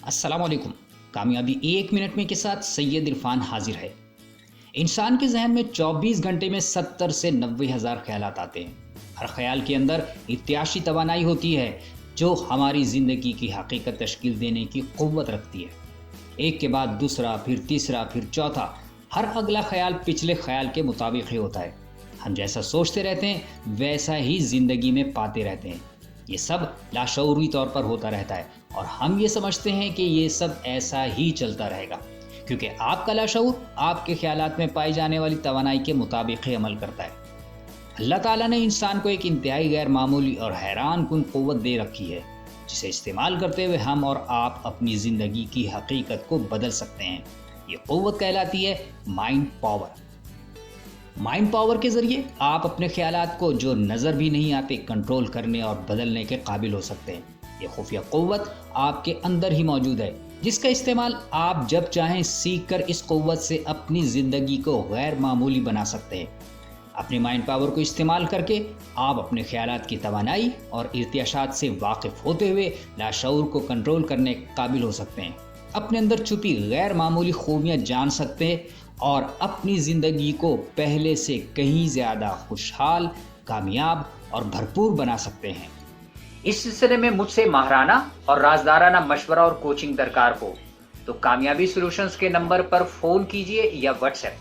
अस्सलाम वालेकुम। कामयाबी एक मिनट में के साथ सैयद इरफान हाजिर है। इंसान के जहन में 24 घंटे में 70 से 90 हज़ार ख्यालात आते हैं। हर ख्याल के अंदर इत्याशी तवानाई होती है जो हमारी ज़िंदगी की हकीकत तश्कील देने की क़ुव्वत रखती है। एक के बाद दूसरा, फिर तीसरा, फिर चौथा, हर अगला ख्याल पिछले ख्याल के मुताबिक ही होता है। हम जैसा सोचते रहते हैं वैसा ही ज़िंदगी में पाते रहते हैं। ये सब लाशऊरी तौर पर होता रहता है और हम ये समझते हैं कि ये सब ऐसा ही चलता रहेगा, क्योंकि आपका लाशऊर आपके ख्यालात में पाई जाने वाली तवानाई के मुताबिक ही अमल करता है। अल्लाह ताला ने इंसान को एक इंतहाई गैर मामूली और हैरान कुन क़ुव्वत दे रखी है, जिसे इस्तेमाल करते हुए हम और आप अपनी ज़िंदगी की हकीकत को बदल सकते हैं। ये क़ुव्वत कहलाती है माइंड पावर। माइंड पावर के ज़रिए आप अपने ख्यालात को जो नज़र भी नहीं आते कंट्रोल करने और बदलने के काबिल हो सकते हैं। ये खुफिया क़ुव्वत आपके अंदर ही मौजूद है, जिसका इस्तेमाल आप जब चाहें सीख कर इस क़ुव्वत से अपनी ज़िंदगी को गैर मामूली बना सकते हैं। अपनी माइंड पावर को इस्तेमाल करके आप अपने ख्यालात की तवानाई और इर्तियाशात से वाकिफ़ होते हुए लाशऊर को कंट्रोल करने के काबिल हो सकते हैं। अपने अंदर छुपी गैर मामूली खूबियाँ जान सकते हैं और अपनी ज़िंदगी को पहले से कहीं ज़्यादा खुशहाल, कामयाब और भरपूर बना सकते हैं। इस सिलसिले में मुझसे माहराना और राजदाराना मशवरा और कोचिंग दरकार हो तो कामयाबी सॉल्यूशंस के नंबर पर फ़ोन कीजिए या व्हाट्सएप